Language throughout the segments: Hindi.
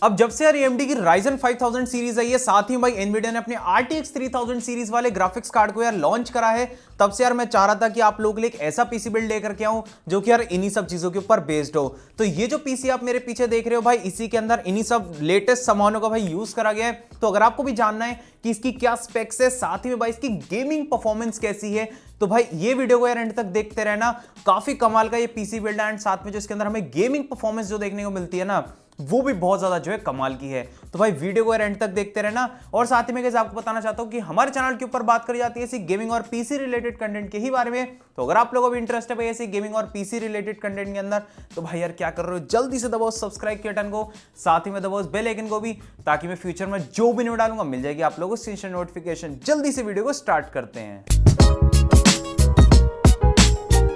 अब जब से यार AMD की Ryzen 5000 सीरीज आई है, साथ ही भाई Nvidia ने अपने RTX 3000 सीरीज वाले ग्राफिक्स कार्ड को यार लॉन्च करा है, तब से यार मैं चाह रहा था कि आप लोगों के लिए एक ऐसा पीसी बिल्ड लेकर के आऊं जो कि यार इन्हीं सब चीजों के ऊपर बेस्ड हो। तो ये जो पीसी आप मेरे पीछे देख रहे हो भाई, इसी के अंदर इन्हीं सब लेटेस्ट सामानों का भाई यूज करा गया है। तो अगर आपको भी जानना है कि इसकी क्या स्पेक्स है, साथ ही में भाई इसकी गेमिंग परफॉर्मेंस कैसी है, तो भाई ये वीडियो को यार एंड तक देखते रहना। काफी कमाल का ये पीसी बिल्ड है एंड साथ में जो इसके अंदर हमें गेमिंग परफॉर्मेंस जो देखने को मिलती है ना, वो भी बहुत ज्यादा जो है कमाल की है। तो भाई वीडियो को एंड तक देखते रहना। और साथ ही में गाइस आपको बताना चाहता हूं कि हमारे चैनल के ऊपर बात करी जाती है ऐसी गेमिंग और पीसी रिलेटेड कंटेंट के ही बारे में। तो अगर आप लोगों को भी इंटरेस्ट है भाई ऐसी गेमिंग और पीसी रिलेटेड कंटेंट के अंदर, तो भाई यार क्या कर रहे हो, जल्दी से दबाओ सब्सक्राइब के बटन को, साथ ही में दबाओ बेल आइकन को भी, ताकि मैं फ्यूचर में जो भी न्यू डालूंगा मिल जाएगी आप लोगों को इंस्टेंट नोटिफिकेशन। जल्दी से वीडियो को स्टार्ट करते हैं।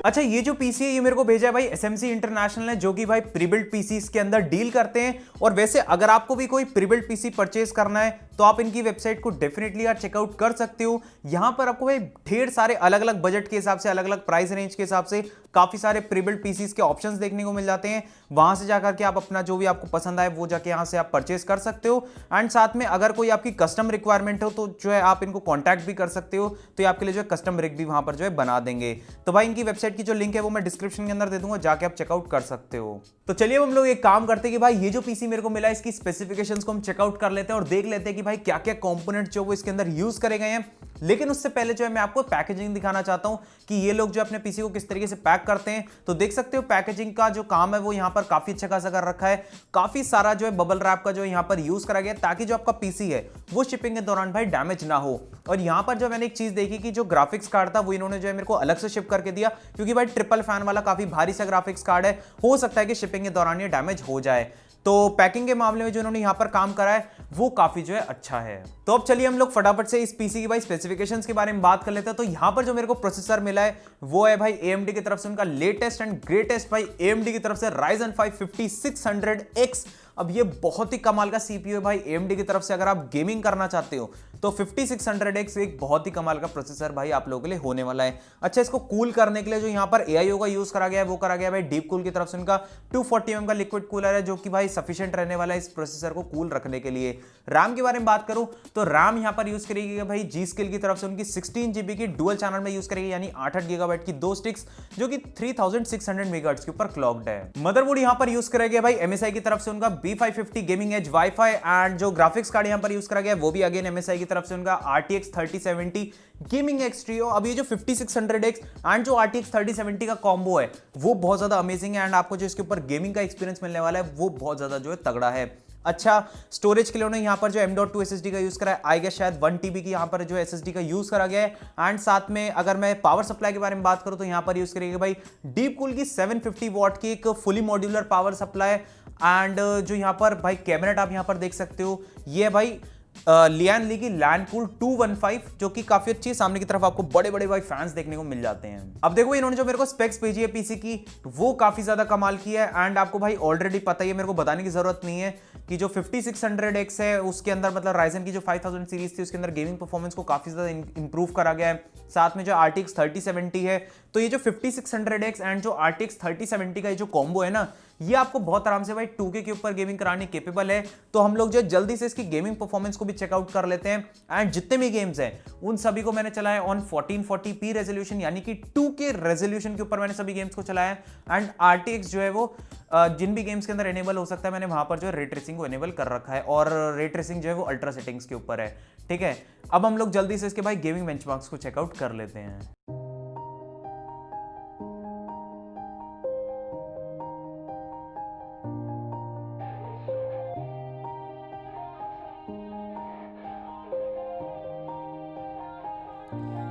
अच्छा, ये जो पीसी है ये मेरे को भेजा है भाई SMC इंटरनेशनल ने, जो कि भाई प्रीबिल्ड पीसीज के अंदर डील करते हैं। और वैसे अगर आपको भी कोई प्रीबिल्ड पीसी परचेज करना है तो आप इनकी वेबसाइट को डेफिनेटली यार चेकआउट कर सकते हो। यहां पर आपको भाई ढेर सारे अलग अलग बजट के हिसाब से, अलग अलग प्राइस रेंज के हिसाब से काफी सारे प्रीबिल्ड पीसीज के ऑप्शंस देखने को मिल जाते हैं। वहां से जाकर के आप अपना जो भी आपको पसंद आए वो जाके यहां से आप परचेज कर सकते हो। एंड साथ में अगर कोई आपकी कस्टम रिक्वायरमेंट हो तो जो है आप इनको कॉन्टैक्ट भी कर सकते हो, तो ये आपके लिए जो है कस्टम रिग भी वहां पर जो है बना देंगे। तो भाई इनकी वेबसाइट की जो लिंक है वो मैं डिस्क्रिप्शन के अंदर दे दूंगा, जाके आप चेकआउट कर सकते हो। तो चलिए अब हम लोग एक काम करते हैं कि भाई ये जो पीसी मेरे को मिला है इसकी स्पेसिफिकेशंस को हम चेकआउट कर लेते हैं और देख लेते हैं कि भाई क्या क्या कंपोनेंट जो वो इसके अंदर यूज करे गए हैं। लेकिन उससे पहले जो है मैं आपको पैकेजिंग दिखाना चाहता हूं कि ये लोग जो अपने पीसी को किस तरीके से पैक करते हैं। तो देख सकते हो पैकेजिंग का जो काम है वो यहां पर काफी अच्छा खासा कर रखा है। काफी सारा जो है बबल रैप का जो यहां पर यूज करा गया ताकि जो आपका पीसी है वो शिपिंग के दौरान भाई डैमेज ना हो। और यहां पर जो मैंने एक चीज देखी कि जो ग्राफिक्स कार्ड था वो इन्होंने जो है मेरे को अलग से शिप करके दिया, क्योंकि भाई ट्रिपल फैन वाला काफी भारी सा ग्राफिक्स कार्ड है, हो सकता है कि शिपिंग के दौरान ये डैमेज हो जाए। तो पैकिंग के मामले में जो इन्होंने यहां पर काम करा है वो काफी जो है अच्छा है। तो अब चलिए हम लोग फटाफट से इस पीसी की भाई स्पेसिफिकेशंस के बारे में बात कर लेते हैं। तो यहां पर जो मेरे को प्रोसेसर मिला है वो है भाई AMD की तरफ से उनका लेटेस्ट एंड ग्रेटेस्ट भाई AMD की तरफ से Ryzen 5 5600X। अब ये बहुत ही कमाल का CPU है भाई AMD की तरफ से। अगर आप गेमिंग करना चाहते हो तो 5600X एक बहुत ही कमाल का प्रोसेसर भाई आप लोगों के लिए होने वाला है। अच्छा, इसको कूल करने के लिए जो यहाँ पर AIO का यूज करा गया है वो करा गया है भाई डीप कूल की तरफ से उनका 240 mm का लिक्विड कूलर है, जो कि भाई सफिशिएंट रहने वाला है इस प्रोसेसर को कूल रखने के लिए। रैम के बारे में बात करूं तो रैम यहाँ पर यूज करेगी भाई G-Skill की तरफ से उनकी 16 GB की डुअल चैनल में यूज करेगी, यानी 8 GB की दो स्टिक्स, जो कि 3600 MHz के ऊपर क्लॉक्ड है। मदरबोर्ड यहाँ पर यूज करा गया भाई MSI की तरफ से उनका B550 gaming edge WiFi, and जो ग्राफिक्स कार्ड यहाँ पर यूज करा गया वो भी अगेन MSI की तरफ से उनका RTX 3070 गेमिंग एक्स ट्रियो। अब ये जो 5600X एंड जो RTX 3070 का कॉम्बो है वो बहुत ज्यादा अमेजिंग है, एंड आपको जो इसके ऊपर गेमिंग का एक्सपीरियंस मिलने वाला है वो बहुत ज्यादा जो है तगड़ा है। अच्छा, स्टोरेज के लिए उन्होंने यहाँ पर जो M.2 SSD का यूज करा है, आई गेस शायद 1 TB की यहाँ पर जो SSD का यूज करा गया है। एंड साथ में अगर मैं पावर सप्लाई के बारे में बात करूँ तो यहाँ पर यूज करेगी भाई डीप कूल की 750 वॉट की एक fully modular power supply. And जो यहाँ पर भाई कैबिनेट आप यहाँ पर देख सकते हो, ये भाई लियान ली की लैंडकूल 215, जो कि काफी अच्छी है। सामने की तरफ आपको बड़े बड़े भाई फैंस देखने को मिल जाते हैं। अब देखो इन्होंने जो मेरे को स्पेक्स भेजी है पीसी की वो काफी ज्यादा कमाल की है, एंड आपको भाई ऑलरेडी पता ही है, मेरे को बताने की जरूरत नहीं है कि जो 5600X है उसके अंदर मतलब Ryzen की जो 5000 सीरीज थी उसके अंदर गेमिंग परफॉर्मेंस को काफी ज्यादा इंप्रूव करा गया है। साथ में जो RTX 3070 है, तो ये जो 5600X एंड जो RTX 3070 का ये जो कॉम्बो है ना, ये आपको बहुत आराम से भाई 2K के ऊपर गेमिंग कराने केपेबल है। तो हम लोग जो जल्दी से इसकी गेमिंग परफॉर्मेंस को भी चेकआउट कर लेते हैं। एंड जितने भी गेम्स हैं उन सभी को मैंने चलाया ऑन 1440p रेजोल्यूशन, यानी कि 2K रेजोल्यूशन के ऊपर मैंने सभी गेम्स को चलाया। एंड RTX जो है वो जिन भी गेम्स के अंदर एनेबल हो सकता है मैंने वहां पर जो है रे ट्रेसिंग को एनेबल कर रखा है, और रे ट्रेसिंग जो है वो अल्ट्रा सेटिंग्स के ऊपर है। ठीक है, अब हम लोग जल्दी से इसके भाई गेमिंग बेंचमार्क्स को चेकआउट कर लेते हैं।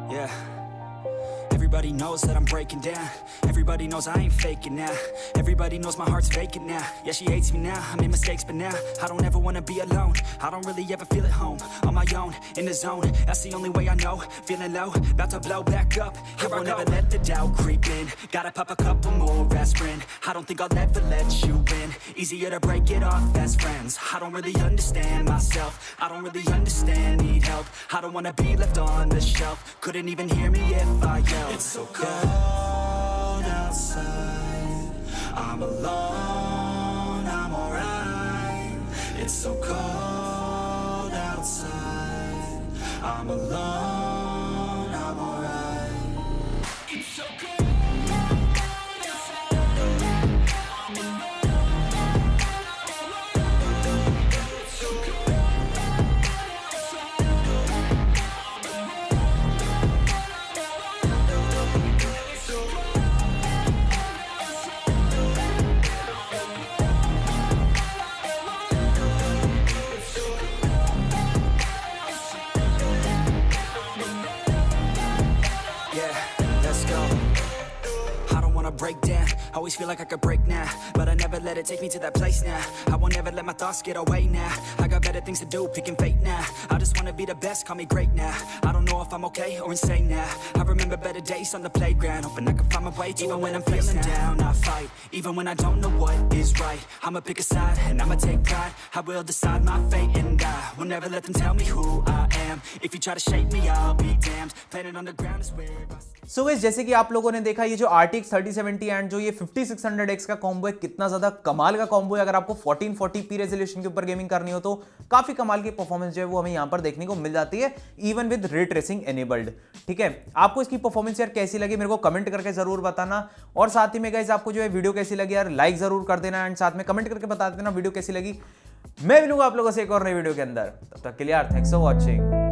Yeah. Everybody knows that I'm breaking down. Everybody knows I ain't faking now. Everybody knows my heart's faking now. Yeah, she hates me now, I made mistakes but now I don't ever wanna be alone. I don't really ever feel at home. On my own, in the zone, that's the only way I know. Feeling low, about to blow back up. Here I won't ever let the doubt creep in. Gotta pop a couple more aspirin. I don't think I'll ever let you in. Easier to break it off best friends. I don't really understand myself. I don't really understand, need help. I don't wanna be left on the shelf. Couldn't even hear me if I yelled. It's so cold outside, I'm alone, I'm alright. It's so cold outside, I'm alone, I'm alright. It's so cold outside, I'm alone, it's so cold outside, I'm alone, it's so cold. Break down, always feel like I could break now, but I never let it take me to that place now. I won't ever let my thoughts get away now. I got better things to do, picking fate now. I just wanna be the best, call me great now. I don't know if I'm okay or insane now. I remember better days on the playground, hoping I can find my way to even when I'm feeling down. I fight, even when I don't know what is right. I'ma pick a side and I'ma take pride. I will decide my fate and I will never let them tell me who I am. If you try to shape me, I'll be damned. Planet on the ground is where I so guys जैसे कि आप लोगों ने देखा ये जो RTX 3070 एंड जो ये 5600X का कॉम्बो है कितना ज्यादा कमाल का कॉम्बो है। अगर आपको 1440p रेजोल्यूशन के ऊपर गेमिंग करनी हो तो काफी कमाल की परफॉर्मेंस जो है वो हमें यहां पर देखने को मिल जाती है even with ray tracing enabled. ठीक है, आपको इसकी परफॉर्मेंस यार कैसी लगी मेरे को कमेंट करके जरूर बताना, और साथ ही में गाइस आपको जो है वीडियो कैसी लगी यार लाइक जरूर कर देना एंड साथ में कमेंट करके बता देना वीडियो कैसी लगी। मैं मिलूंगा आप लोगों से एक और नई वीडियो के अंदर, तब तक के लिए यार थैंक्स फॉर वॉचिंग।